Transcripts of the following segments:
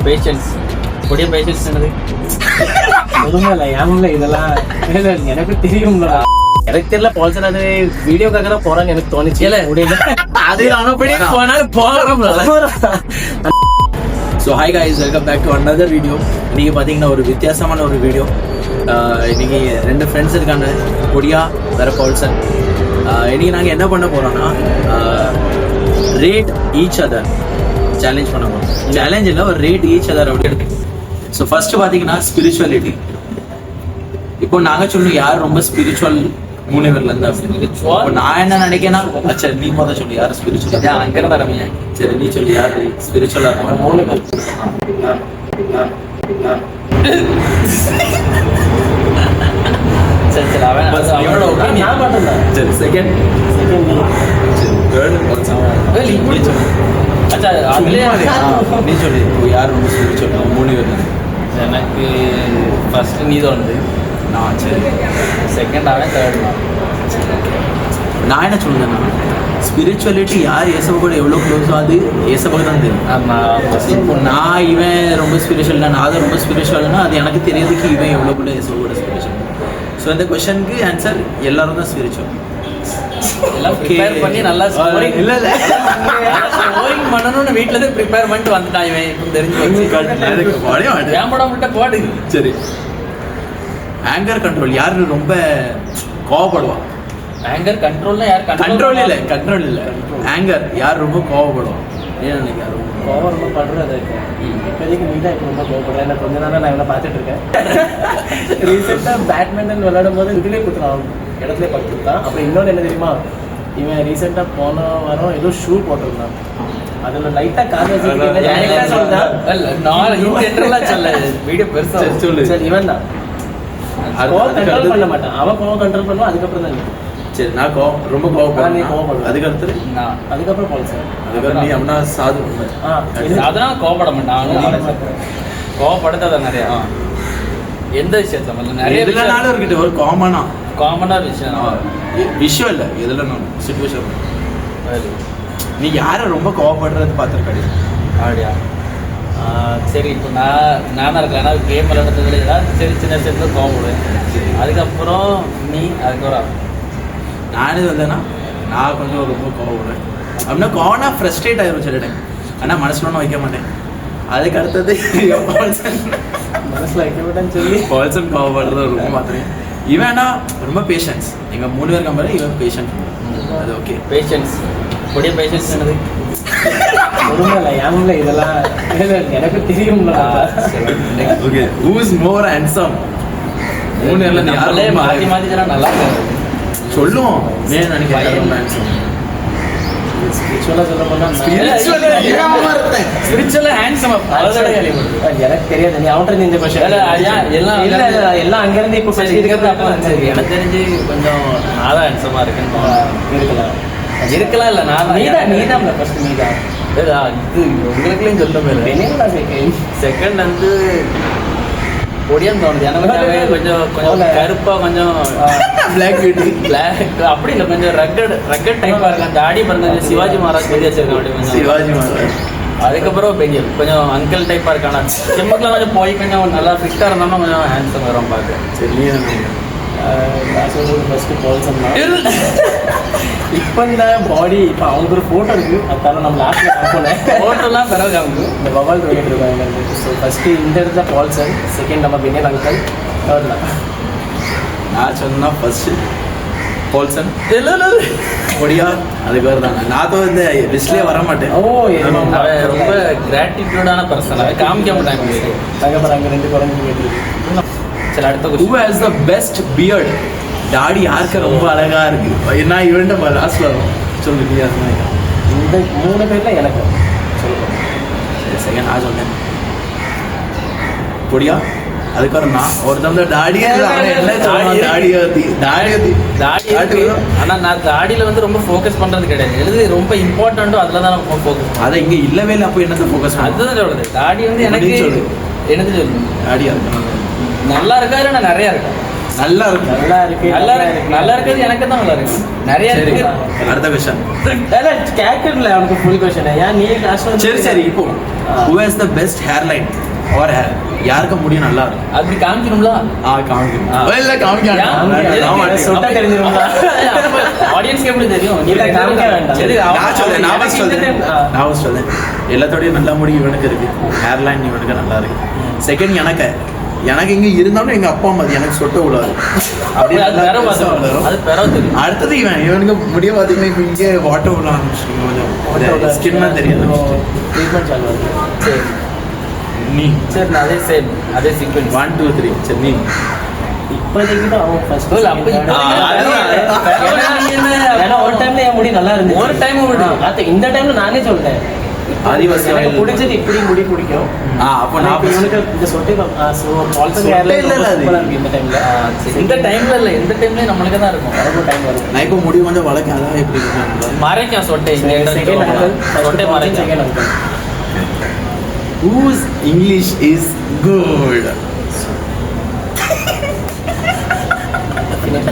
Patience கொடிய patience என்னது ஒண்ணுமே ஏன் இதெல்லாம் எனக்கு தெரியும்ல. எனக்கு தெரியல பால்சன் அது வீடியோக்காக தான் போறான்னு எனக்கு தோணுச்சு. முடியல அது அங்கப்படி போனாலும் போகிறோம். So hi guys, welcome back to another video. இன்றைக்கி பார்த்தீங்கன்னா ஒரு வித்தியாசமான ஒரு வீடியோ. இன்றைக்கி 2 ஃப்ரெண்ட்ஸ் இருக்காங்க, கொடியா வேற பால்சன். இன்றைக்கி நாங்கள் என்ன பண்ண போகிறோன்னா ரேட் ஈச் அதர் சேலஞ்ச் பண்ண போகிறோம். சேலஞ்ச் இல்லை, ஒரு ரேட் ஈச் அதர் அப்படி இருக்கு. ஸோ ஃபர்ஸ்ட் பார்த்தீங்கன்னா ஸ்பிரிச்சுவாலிட்டி. இப்போ நாங்கள் சொல்லணும் யார் ரொம்ப ஸ்பிரிச்சுவல் 3 பேர்ல இருந்தா. நான் என்ன நினைக்கிறேன்னா, சரி நீ முதல் சொல்லு யார் ஸ்பிரிச்சுவல். அங்கே தான் ரம்யா. சரி நீ சொல்லு யார் ஸ்பிரிச்சுவலா இருக்காங்க. 3 பேர். சரி சரி அவன் அவனோட ஒப்பீனியன். நான் மட்டும் தான். சரி செகண்ட் சரி தேர்ட் இப்படி சொல்லு. அச்சா அதுலேயே நீ சொல்லு இப்போ யார் ரொம்ப ஸ்பிரிச்சுவல் 3 பேர்ல. எனக்கு ஃபர்ஸ்ட் நீ தோணுது. நான் சரி செகண்ட் அவன், தேர்ட் நான் என்ன சொல்லுறேன்னா, ஸ்பிரிச்சுவலிட்டி யார் ஏசப்ப கூட எவ்வளோ க்ளோஸோ அது ஏசப்பா தான் தெரியும். இப்போ நான் இவன் ரொம்ப ஸ்பிரிச்சுவல்னா, நான் தான் ரொம்ப ஸ்பிரிச்சுவல்னா அது எனக்கு தெரியறதுக்கு இவன் எவ்வளோ கூட ஏசப்பா கூட ஸ்பிரிச்சுவல். ஸோ இந்த கொஸ்டனுக்கு ஆன்சர் எல்லாரும் தான் ஸ்பிரிச்சுவல். எல்லாம் ப்ரிப்பேர் பண்ணி நல்லா ஸ்கோரிங் இல்லை இல்லை ஸ்கோரிங் பண்ணணும்னு வீட்டில் தான் ப்ரிப்பேர் பண்ணிட்டு வந்துட்டான் இவன். இப்போ தெரிஞ்சு வச்சு ஏன் படம் விட்ட போடு. சரி, ஆங்கர் கண்ட்ரோல் யார் ரொம்ப கோவப்படுவா? ஆங்கர் கண்ட்ரோல்னா யார்? கண்ட்ரோல் இல்லை ஆங்கர் யார் ரொம்ப கோவப்படுவான்? ஏன் நினைக்காரு கோவம் ரொம்ப படுறது. இப்போதைக்கு நீ தான் இப்போ ரொம்ப கோவப்படுறேன். எனக்கு கொஞ்ச நாளாக நான் இவனை பார்த்துட்டு இருக்கேன். ரீசெண்டாக பேட்மிண்டன் விளையாடும் போது இதுலேயே கொடுத்துருவான், இடத்துல படுத்துருந்தான். அப்புறம் இன்னொன்று என்ன தெரியுமா, இவன் ரீசெண்டாக போன வாரம் ஏதோ ஷூ போட்டிருந்தான். அதில் லைட்டாக காது வச்சு சொல்லுதான். சொல்ல வீடியோ பெருசா சொல்லு. சரி இவன் தான் கண்ட்ரோல் பண்ண மாட்டான். அவன் கோவம் கண்ட்ரோல் பண்ணுவான். அதுக்கப்புறம் தான் சரி நான் ரொம்ப நீ கோவப்படுறேன். கோவப்படுவேன். அதுக்கடுத்து அதுக்கப்புறம் பால்சன். அதுக்கப்புறம் நீ அப்படின்னா சாது அதெல்லாம் கோவப்பட மாட்டான். கோவப்படுத்ததான் நிறையா. எந்த விஷயத்துல நிறைய எதுலனாலும் இருக்கிட்ட ஒரு காமனா விஷயம் இல்லை, எதுலனாலும் சிச்சுவேஷன். நீ யாரை ரொம்ப கோவப்படுறது பார்த்துருக்காடி? அப்படியா? சரி இப்போ நானாக இருக்கேன்னா கேம் விளையாடுறதுல ஏதாவது சரி சின்ன விஷயத்துல கோவப்படுவேன். அதுக்கப்புறம் நீ அதுக்கப்புறம் நானே வந்தேன்னா நான் கொஞ்சம் ரொம்ப கோவப்படுவேன். அப்படின்னா கோவனா ஃப்ரஸ்ட்ரேட் ஆயிரும் சில டைம். ஆனால் மனசுல ஒன்றும் வைக்க மாட்டேன். அதுக்கு அடுத்தது மனசில் வைக்க மாட்டேன்னு சொல்லி பால்சன் கோவப்படுறது ரொம்ப மாத்திரம். இவனா ரொம்ப பேஷன்ஸ். எங்கள் 3 பேர் கம்பேர் இவன் பேஷன்ஸ். அது ஓகே. பேஷன்ஸ் கொடிய பேஷன்ஸ் என்னது ஒன்றுமே ஏன் இதெல்லாம் எனக்கு தெரியும்ல. Okay, who is more handsome? 3 பேர்ல நீ யாரே மாற்றி மாற்றி சொன்னா நல்லா இருக்கும். சொல்லுவோம் ஏன் நினைக்கிறேன். ஸ்பிரிச்சுவலாக சொல்ல போனால் ஸ்பிரிச்சுவலா ஹேண்ட்ஸம் எனக்கு தெரியாது. நீ அவன்கிட்ட இந்த கொஸ்டின் எல்லாம் இல்லை எல்லாம் அங்கேருந்து இப்போ இருக்கிறது அப்போ சரி எனக்கு தெரிஞ்சு கொஞ்சம் நாதான் ஹேண்ட்ஸமாக இருக்குன்னு இருக்கலாம். இல்லை நான் நீதான் ஃபர்ஸ்ட் நீதான் இது உங்களுக்குலையும் சொல்ல போயிரு. செகண்ட் வந்து கொடியான்னு தோணுது. எனக்கு கொஞ்சம் கருப்பா கொஞ்சம் பிளாக் பியூட்டி பிளாக் அப்படி இல்லை, கொஞ்சம் ரக்கட் டைப்பாக இருக்கு. அந்த தாடி பிறந்த சிவாஜி மகாராஜ் பெரிய வச்சிருக்கேன் அப்படி கொஞ்சம் சிவாஜி மகாராஜ். அதுக்கப்புறம் பெரிய கொஞ்சம் அங்கிள் டைப்பாக இருக்கானா. சிம்முக்குலாம் கொஞ்சம் போய் கொஞ்சம் நல்லா ஃபிட்டாக இருந்தாலும் கொஞ்சம் ஹேண்ட்ஸம் வரும் பார்க்க. சரி நான் சொல்றது ஃபர்ஸ்ட் பால்சன் தான். இப்போ இந்த பாடி இப்போ அவனுக்கு ஒரு ஃபோட்டோ இருக்குது. அதனால நம்ம லாஸ்ட்டில் பார்ப்போம். ஃபோட்டோலாம் பிறகு அவங்க இந்த பவால் பண்ணிட்டு இருக்காங்க. ஸோ ஃபஸ்ட்டு இந்த இடத்துல பால்சன், செகண்ட் நம்ம பின்னர் அங்கிள், தேர்ட் நான் சொன்னா ஃபர்ஸ்ட் பால்சன் கொடியா. அதுக்கு வேறு தாங்க நான் தான் இந்த லிஸ்ட்லேயே வர மாட்டேன். ரொம்ப கிராட்டிடியூடான பர்சன். அதை காமிக்க மாட்டாங்க. அதுக்கப்புறம் அங்கே 2 குறைஞ்சி கேட்டு. சரி அடுத்த who has the best beard? தாடி யாருக்கு ரொம்ப அழகா இருக்கு? என்ன இவன்ட்ட லாஸ்ட்ல வரும் சொல்லு. நீ இந்த 3 பேர்ல எனக்கு சொல்லுவேன். சரி செகண்ட் நான் சொன்னேன் கொடியா. அதுக்கப்புறம் நான் ஒருத்தவங்க தாடி ஆனால் நான் தாடியில் வந்து ரொம்ப ஃபோக்கஸ் பண்ணுறது கிடையாது. எழுதி ரொம்ப இம்பார்ட்டண்ட்டோ அதில் தான் நான் ஃபோக்கஸ். அதை இங்கே இல்லவே இல்லை. அப்போ என்னத்தை ஃபோக்கஸ்? அதுதான் சொல்லுது. தாடி வந்து எனக்கு சொல்லு. எனக்கு சொல்லு தாடியா நல்லா இருக்கா இல்லை நான் நிறையா இருக்கேன். நல்லா இருக்கும். நல்லா இருக்குது எனக்கு தான் நல்லா இருக்கு. நிறைய சரி, இருக்கு. அடுத்த கொஸ்டின். கேட்கல அவனுக்கு ஃபுல் கொஸ்டின். ஏன் நீ லாஸ்ட் சரி இப்போ who has the best hairline or hair? யாருக்கு முடியும் நல்லா இருக்கும்? அப்படி காமிக்கணும்ல. காமிக்கணும். ஆ. இல்ல காமிக்கணும். ஏன்? சொட்டா தெரிஞ்சிருந்தா ஆடியன்ஸ்க்கு எப்படி தெரியும்? இல்ல, காமிக்க வேண்டாம். சரி, நான் சொல்றேன், நான் first சொல்றேன். ஆ. நான் first சொல்றேன். எல்லாத்தோடயும் நல்ல முடி இவனுக்கு இருக்கு, ஹேர்லைன் இவனுக்கு நல்லா இருக்கு. செகண்ட் எனக்கு இங்க இருந்தாலும் எங்க அப்பா அம்மா எனக்கு சொட்ட விடாது. அப்படியே அது பெற பார்த்தோம். அது பெற தெரியும். அடுத்தது இவனுக்கு முடிய பாத்தீங்கன்னா இப்ப இங்கே வாட்டர் விட ஆரம்பிச்சிருக்கோம். ஸ்கின்னா தெரியாது. ட்ரீட்மெண்ட் சால்வ் ஆகுது. சரி நீ சரி நான் அதே சேம் அதே சீக்வென்ஸ் 1 2 3 சரி நீ இப்போதைக்கு தான் அவன் ஃபர்ஸ்ட். ஏன்னா ஒரு டைம்ல என் முடி நல்லா இருந்துச்சு. ஒரு time விடு. அது இந்த டைம்ல நானே சொல்லிட்டேன். ஆதிவாசி எனக்கு oil. பிடிச்சது இப்படி முடி பிடிக்கும். அப்போ ஆனா நான் இப்ப இவனுக்கு இந்த சொட்டை சொட்டை இல்ல, அது. இந்த டைம்ல இந்த டைம்ல இல்ல எந்த டைம்லயும் நம்மளுக்கு தான் இருக்கும். எனக்கு டைம் வரும். நான் இப்போ முடி வந்து வளர்க்க அதான் எப்படி இருக்கு மறைக்கும் சொட்டை செகண்ட் அங்கிள் சொட்டை மறைக்கும். Second uncle whose English is good?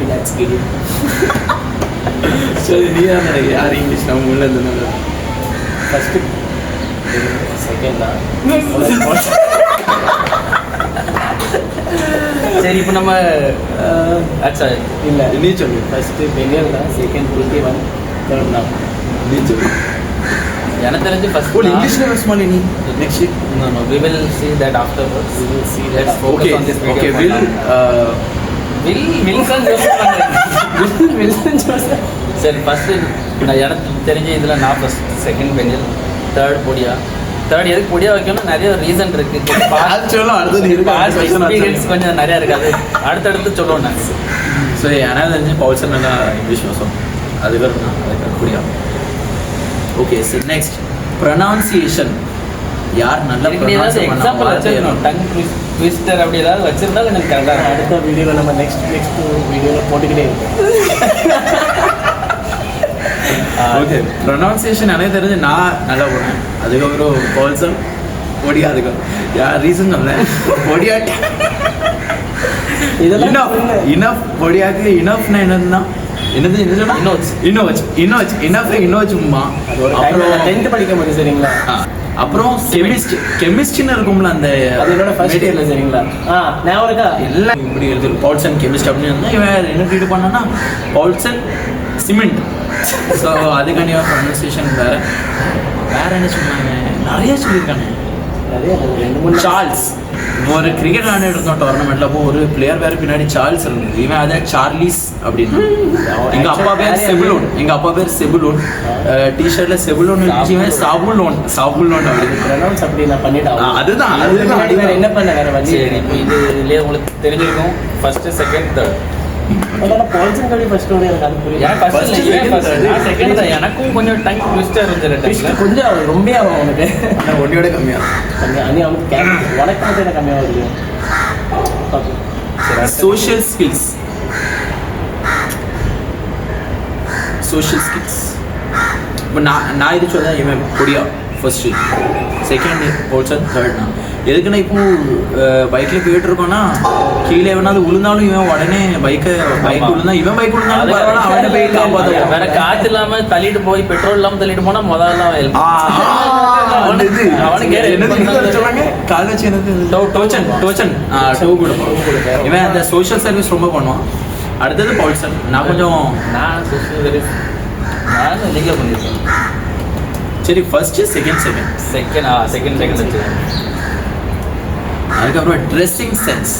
that's good. சரி நீ யார் இங்கிலீஷ் நம்ம உள்ள இருந்தது ஃபர்ஸ்ட் செகண்ட் தான். சரி இப்போ நம்ம அச்சா இல்ல நீ சொல்லு ஃபர்ஸ்ட் பெனியல் தான். செகண்ட் 21 தேர்ட் நான். நீ சொல்லு எனக்கு தெரிஞ்சு ஃபர்ஸ்ட் ஓ இங்கிலீஷ்ல ஸ்மால் நீ next no no we will see that afterwards. We will see Let's that. focus okay on this video. Okay Wilson Joseph சரி ஃபர்ஸ்ட் நான் எனக்கு தெரிஞ்ச இதில் நான் ஃபர்ஸ்ட் செகண்ட் பெஞ்சல் தேர்ட் பொடியா தேர்ட் எதுக்கு பொடியா வைக்கணும் நிறைய ரீசன் இருக்கு. சொல்லும் அடுத்தது பாஸ்ட் எக்ஸ்பீரியன்ஸ் இருக்கு கொஞ்சம் நிறையா இருக்காது. அடுத்தடுத்து சொல்லுவோம் நாங்கள். ஸோ எனக்கு தெரிஞ்சு பவுல்சன் நல்லா இங்கிலீஷ் வசம் அதுக்கப்புறம் அதுக்கு புரியா. ஓகே சரி நெக்ஸ்ட் ப்ரொனவுன்சியேஷன் யார் நல்லா ஏதாவது எக்ஸாம்பிள் வச்சிருக்கணும். டங் ட்விஸ்டர் அப்படி ஏதாவது வச்சிருந்தா எனக்கு கரெக்டாக அடுத்த வீடியோவில் நம்ம நெக்ஸ்ட் வீடியோவில் போட்டுக்கிட்டே ஓகே ப்ரொனவுன்சியேஷன் எனக்கு தெரிஞ்சு நான் நல்லா போனேன். அதுக்கப்புறம் பவுல்சன் ஒடியா அதுக்கப்புறம் யார் ரீசன் சொன்னேன் ஒடியா இதெல்லாம் இனஃப் ஒடியாக்கு இனஃப்னா என்னதுன்னா என்னது என்ன சொன்னா இன்னோச்சும்மா. அப்புறம் 10th படிக்கும் போது சரிங்களா. அப்புறம் கெமிஸ்ட்ரின்னு இருக்கும்ல அந்த அது என்னோட ஃபர்ஸ்ட் இயர்ல சரிங்களா. ஞாபகம் இருக்கா. எல்லாம் இப்படி எழுதி பவுல்சன் கெமிஸ்ட் அப்படின்னு இருந்தால் இவன் என்ன ட்ரீட் பண்ணனா பவுல்சன் சிமெண்ட். ஸோ அதுக்காண்டி ப்ரொனன்சியேஷன் வேற என்ன சொன்னாங்க நிறைய சொல்லியிருக்காங்க. நிறைய 2-3 சார்ல்ஸ் ஒரு கிரிக்கெட் விளையாண்டு இருந்தோம் டோர்னமெண்ட்ல. அப்போ ஒரு பிளேயர் வேற பின்னாடி சார்ல்ஸ் இருந்தது. இவன் அதை சார்லிஸ் அப்படின்னு. எங்க அப்பா பேர் செபுலோன் டிஷர்ட்ல செபுலோன் இவன் சாபுலோன் அப்படின்னு. ப்ரொனவுன்ஸ் அப்படி நான் பண்ணிட்டேன். அதுதான் வேற என்ன பண்ண வேற வழி. சரி இப்போ இது இதுலேயே உங்களுக்கு தெரிஞ்சிருக்கும் first second third. பால்சன் kabaddi first ஓடி எனக்கு அது புரியல. ஏன் ஃபர்ஸ்ட் இல்லை நான் செகண்ட் தான். எனக்கும் கொஞ்சம் டங் ட்விஸ்டர் இருந்துச்சு. கொஞ்சம் ரொம்ப ஆகும் அவனுக்கு. ஆனால் ஒன்றியோட கம்மியா அனி அவனுக்கு உனக்கு மட்டும் எனக்கு கம்மியாக வருது. சோஷியல் ஸ்கில்ஸ் இப்போ நான் இது சொல்ல இவன் பொடியா ஃபர்ஸ்ட் செகண்ட் பவுல்சன் தேர்ட்னா எதுக்குன்னா இப்போ பைக்கில் போயிட்டு இருக்கோம்னா கீழே எவனாவது விழுந்தாலும் இவன் உடனே பைக் விழுந்தா இவன் பைக் விழுந்தாலும் பரவாயில்ல அவனை போய் காப்பாற்றுவான். வேற காற்று இல்லாம தள்ளிட்டு போய் பெட்ரோல் இல்லாம தள்ளிட்டு போனா முதல்ல கால் வச்சு டோச்சன் இவன் அந்த சோஷியல் சர்வீஸ் ரொம்ப பண்ணுவான். அடுத்தது பவுல்சன். நான் கொஞ்சம் நான் லீக்ல பண்ணியிருக்கேன். சரி ஃபர்ஸ்ட் செகண்ட் செகண்ட் வச்சு அதுக்கப்புறம் ட்ரெஸ்ஸிங் சென்ஸ்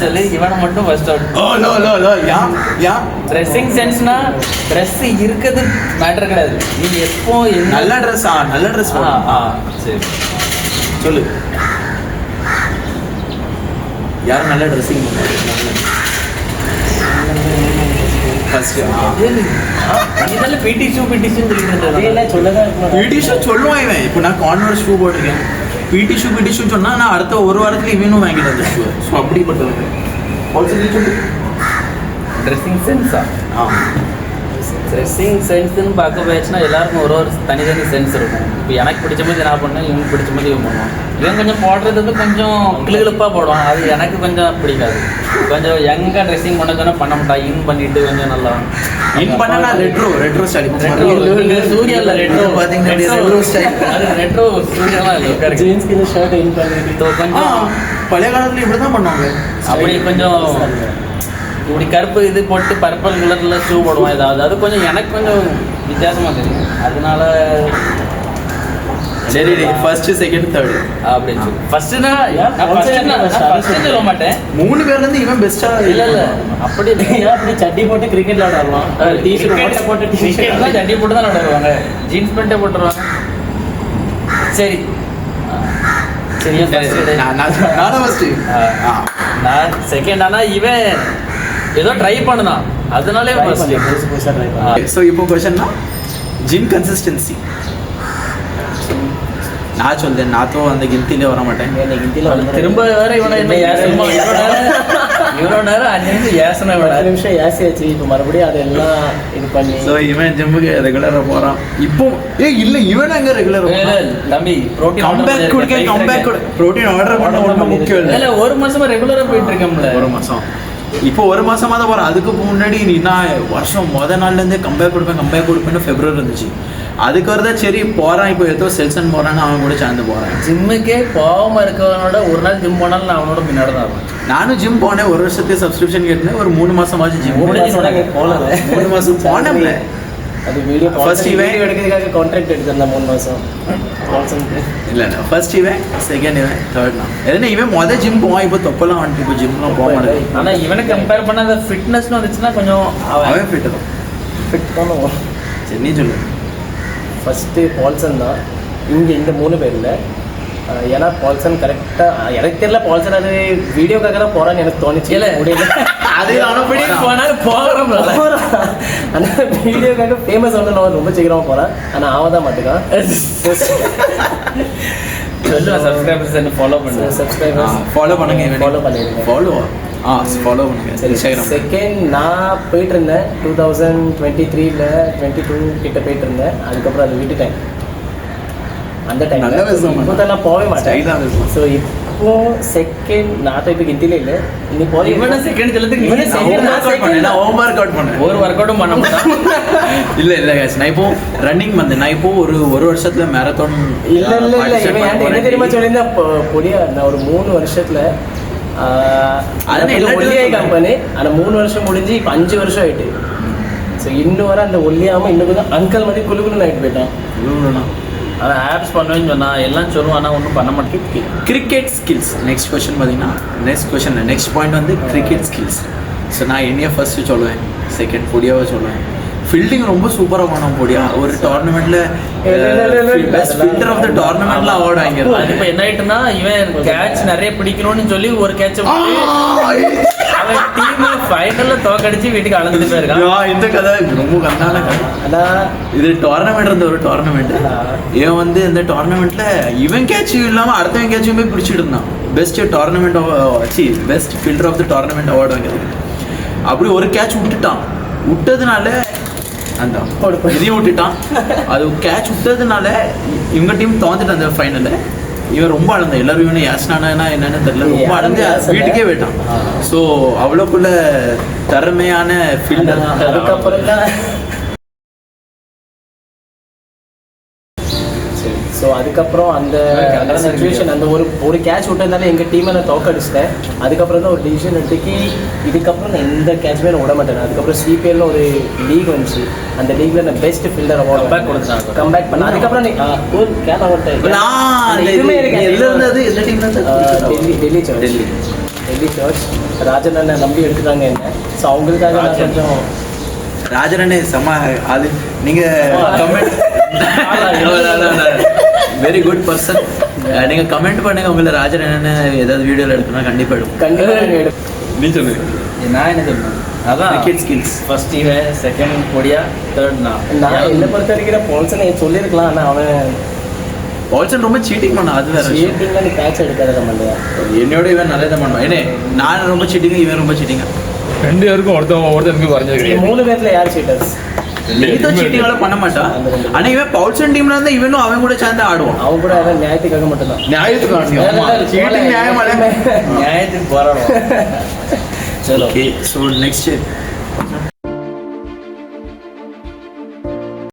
சொல்லி இவனை மட்டும் ஃபர்ஸ்ட் அவுட். ட்ரெஸ்ஸிங் சென்ஸ்னா ட்ரெஸ் இருக்கிறது மேட்டர் கிடையாது. நீங்க எப்போ நல்ல ட்ரெஸ் சரி சொல்லு யார் நல்ல ட்ரெஸ்ஸிங் ஃபர்ஸ்ட் இதெல்லாம் பிடி ஷூ சொல்லிட்டு அதெல்லாம் சொல்லதான் இருக்கணும். பிடி ஷூ சொல்லுவான் இவன். இப்போ நான் கான்வர்ஸ் ஷூ போட்டிருக்கேன். பிடி ஷூ சொன்னா நான் அடுத்த ஒரு வாரத்துல இவனும் வாங்கிட்டு வந்த ஷூ. ஸோ அப்படிப்பட்டவங்க ட்ரெஸ்ஸிங் சென்ஸா ட்ரெஸ்ஸிங் சென்ஸ்னு பார்க்க போயிடுச்சுன்னா எல்லாருக்கும் ஒரு தனித்தனி சென்ஸ் இருக்கும். இப்போ எனக்கு பிடிச்ச மாதிரி நான் பண்ணேன், இவங்க பிடிச்ச மாதிரி இவன் பண்ணுவான். இவன் கொஞ்சம் போடுறது வந்து கொஞ்சம் கிளுகிழப்பாக போடுவான், அது எனக்கு கொஞ்சம் பிடிக்காது. கொஞ்சம் யங்காக ட்ரெஸ்ஸிங் பண்ண சொன்னால் பண்ண மாட்டான், இன் பண்ணிட்டு கொஞ்சம் நல்லா இன் பண்ணா ரெட்ரோ ஸ்டைல். சூர்யாவில் ரெட்ரோ பார்த்தீங்கன்னா ரெட்ரோ ஸ்டைல். அது ரெட்ரோ சூர்யாலாம் இல்லை, ஜீன்ஸ்க்கு இந்த ஷர்ட் இன் பண்ணிட்டு கொஞ்சம் பழைய காலத்துல இப்படி தான் பண்ணுவாங்க. அப்படி கொஞ்சம் இப்படி கருப்பு இது போட்டு பர்பிள் கலர்ல ஷூ போடுவான் ஏதாவது, அது கொஞ்சம் எனக்கு கொஞ்சம் வித்தியாசமா தெரியும். அதனால சரி ஃபர்ஸ்ட் செகண்ட் தேர்ட் அப்படின்னு ஃபர்ஸ்ட்னா சொல்ல மாட்டேன். 3 பேர்ல இருந்து இவன் பெஸ்டா இல்ல அப்படி அப்படி சட்டி போட்டு கிரிக்கெட் விளையாடுவான். டிஷர்ட் போட்டு டிஷர்ட் தான் சட்டி போட்டு தான் விளையாடுவாங்க, ஜீன்ஸ் பேண்ட்டே போட்டுருவாங்க. சரி சரியா நானும் ஃபர்ஸ்ட் நான் செகண்ட். ஆனா இவன் ஏதோ ட்ரை பண்ணுதான், அதனாலே ஸோ இப்போ क्वेश्चन जिम कंसिस्टेंसी நான் சொல்றேன், நான் தோ அந்த கிந்திலே வர மாட்டேன். திரும்ப வேற இவனை என்ன ஏசமா இவ்வளோ நேரம் 5 நிமிஷம் ஏசனை விட 5 நிமிஷம் ஏசியாச்சு. இப்போ மறுபடியும் அதெல்லாம் இது பண்ணி ஸோ இவன் ஜிம்முக்கு ரெகுலரா போறான். இப்போ இல்ல இவன் அங்க ரெகுலரா தம்பி ப்ரோட்டீன் கம்பேக் ப்ரோட்டீன் ஆர்டர் பண்ண ஒண்ணு முக்கியம் இல்ல. ஒரு மாசமா ரெகுலரா போயிட்டு இருக்கேன்ல. ஒரு மாசம் இப்போ ஒரு மாசமா தான் போறேன். அதுக்கு முன்னாடி நான் வருஷம் நாள்ல இருந்தே கம்பேக் கொடுப்பேன்னு பிப்ரவரி இருந்துச்சு. அதுக்கு வரதான் சரி போறான், இப்போ ஏதோ செல்சன் போறான்னு அவன் கூட சேர்ந்து போறேன். ஜிம்முக்கே போகாம இருக்கவனோட ஒரு நாள் ஜிம் போனாலும் நான் அவனோட பின்னாடி தான் இருப்பேன். நானும் ஜிம் போனேன், ஒரு வருஷத்துக்கு சப்ஸ்கிரிப்ஷன் கேட்டேன். ஒரு 3 மாசமாச்சு ஜிம் போல 3 மாசம் போனேன்ல. அது வீடியோ ஃபர்ஸ்ட் இவன் எடுக்கிறதுக்காக கான்ட்ராக்ட் எடுத்திருந்தேன் 3 மாசம். இல்ல ஃபர்ஸ்ட் இவன், செகண்ட் இவன், தேர்ட் நான். எதுனா இவன் ஜிம் போவான், இப்போ தொப்பெல்லாம் வந்துட்டு இப்போ ஜிம்லாம் போக மாட்டேன். ஆனா இவனை கம்பேர் பண்ண அந்த ஃபிட்னஸ்னு வந்துச்சுன்னா கொஞ்சம் அவன் ஃபிட் தான். ஃபிட் தான். சரி நீ சொல்லு. ஃபஸ்ட்டு பால்சன் தான் இங்கே இந்த 3 பேரில். ஏன்னா பால்சன் கரெக்டாக எனக்கு தெரியல, பால்சன் அது வீடியோக்காக தான் போகிறான்னு எனக்கு தோணுச்சு. இல்லை முடியல, அது அப்படி போனாலும் போகிறோம். ஆனால் வீடியோக்காக ஃபேமஸ் வந்து நான் ரொம்ப சீக்கிரமாக போகிறேன். ஆனால் அவன் தான் மாட்டுக்கான். சொல்லுவேன் சப்ஸ்கிரைபர்ஸ் என்ன ஃபாலோ பண்ணுறேன். சப்ஸ்கிரைபர்ஸ் ஃபாலோ பண்ணுங்க, ஃபாலோ பண்ணிடுங்க. ஃபாலோ பண்ணுங்க. சரி செகண்ட் நான் போயிட்டு இருந்தேன் 2023ல 22 கிட்ட போயிட்டு இருந்தேன். அதுக்கப்புறம் அதை விட்டுட்டேன். அந்த டைம் நல்ல விஷயம். இப்போ நான் போகவே மாட்டேன். ஸ்டைலாக ஸோ இப்போ செகண்ட் நான் இப்போ கிந்திலே இல்லை. இன்னைக்கு போய் இவனை செகண்ட் சொல்லுறதுக்கு இவனை second ஹோம் ஒர்க் அவுட் பண்ணேன். ஒரு ஒர்க் அவுட்டும் பண்ண மாட்டான். இல்ல guys, நான் இப்போ ரன்னிங் வந்தேன். நான் இப்போ ஒரு வருஷத்துல மேரத்தான் இல்ல இவன் என்ன தெரியுமா சொல்லியிருந்தேன் பொடியா. நான் ஒரு 3 வருஷத்துல ஒல்லியாய் கம்பெனி. ஆனால் 3 வருஷம் முடிஞ்சு இப்போ 5 வருஷம் ஆயிட்டு. ஸோ இன்னும் வர அந்த ஒல்லியாமல் இன்னும் கொஞ்சம் அங்கிள் மாதிரி குழுக்குன்னு ஆகிட்டு போயிட்டான். ஆனால் ஆப்ஸ் பண்ணுவேன்னு சொன்னால் எல்லாம் சொல்லுவான், ஆனால் ஒன்றும் பண்ண மாட்டேன். கிரிக்கெட் ஸ்கில்ஸ் நெக்ஸ்ட் கொஸ்டின் பார்த்தீங்கன்னா நெக்ஸ்ட் பாயிண்ட் வந்து கிரிக்கெட் ஸ்கில்ஸ். ஸோ நான் என்னைய ஃபர்ஸ்ட் சொல்லுவேன், செகண்ட் பொடியாவை சொல்லுவேன். ஃபீல்டிங் ரொம்ப சூப்பராக பண்ணோம் பொடியா. ஒரு டோர்னமெண்ட்ல பெஸ்ட் ஃபீல்டர் ஆஃப் த டோர்னமெண்ட்ல அவார்டு வாங்கியிருக்கான். அது இப்போ என்ன ஆயிட்டுன்னா இவன் கேட்ச் நிறைய பிடிக்கணும்னு சொல்லி ஒரு கேட்ச் அவன் டீம் ஃபைனல்ல தோக்கடிச்சு வீட்டுக்கு அழுந்துட்டு போயிருக்கான். இந்த கதை ரொம்ப கந்தான கதை. ஆனால் இது டோர்னமெண்ட் இருந்த ஒரு டோர்னமெண்ட். இவன் வந்து இந்த டோர்னமெண்ட்ல இவன் கேட்ச் இல்லாம அடுத்தவன் கேட்சும் போய் பிடிச்சிட்டு இருந்தான். Best tournament best fielder of the tournament award வாங்கியிருக்கு. அப்படி ஒரு கேட்ச் விட்டதுனால அந்த இதையும் விட்டுட்டான். அது கேட்ச் விட்டதுனால இவங்க டீம் தோந்துட்டு அந்த ஃபைனல்ல. இவன் ரொம்ப அழுந்தான். எல்லாரும் இவனை யாஸ்னானா என்னன்னு தெரியல, ரொம்ப அழுந்து வீட்டுக்கே போயிட்டான். ஸோ அவ்வளோக்குள்ள திறமையான ஃபீல்டர். அதுக்கப்புறம் தான் ஸோ அதுக்கப்புறம் அந்த சுச்சுவேஷன் அந்த ஒரு கேட்ச் விட்டதுனால எங்கள் டீமை நான் தோக்கடிச்சிட்டேன். அதுக்கப்புறம் தான் ஒரு டிசிஷன் எடுத்துக்கி இதுக்கப்புறம் நான் எந்த கேட்சுமே நான் விட மாட்டேன். அதுக்கப்புறம் சிபிஎல்னு ஒரு லீக் வந்துச்சு. அந்த லீக்ல நான் பெஸ்ட் ஃபீல்டர் அவார்டு கம்பேக் பண்ணேன். அதுக்கப்புறம் ஒரு கேட்ச் டெல்லி சர்ச் ராஜன் அண்ணன் நம்பி எடுத்துட்டாங்க என்ன. ஸோ அவங்களுக்காக நான் கொஞ்சம் ராஜனே செம்ம. அது நீங்க கமெண்ட் வெரி குட் பர்சன். நீங்க கமெண்ட் பண்ணுங்க, உங்களை ராஜன் என்ன ஏதாவது வீடியோல எடுக்கணும் கண்டிப்பா எடுக்கும். நீ சொல்லு. நான் என்ன சொல்றேன் அதான் கிரிக்கெட் ஸ்கில்ஸ். ஃபர்ஸ்ட் இவன், செகண்ட் பொடியா, தேர்ட் நான் என்ன பொறுத்த வரைக்கும் பால்சனை சொல்லியிருக்கலாம். ஆனால் அவன் பால்சன் ரொம்ப சீட்டிங் பண்ணான். அது வேற சீட்டிங்ல நீ கேட்ச் எடுக்காத மாட்டேன். என்னோட இவன் நல்லதை பண்ணுவான். ஏன்னா நான் ரொம்ப சீட்டிங், இவன் ரொம்ப சீட்டிங்க. 2 பேருக்கும் ஒருத்தனுக்கு குறைஞ்சிருக்கு. 3 பேர்ல யார் சீட்டர்ஸ்? நீதோ சீட்டிங் எல்லாம் பண்ண மாட்டான். ஆனா இவன் பவுல்சன் டீம்ல இருந்தா இவனும் அவன் கூட சேர்ந்து ஆடுவான். அவன் கூட அதான் நியாயத்துக்காக மட்டும்தான். நியாயத்துக்கு சீட்டிங் நியாயம் நியாயத்துக்கு போராடுவோம். Okay so next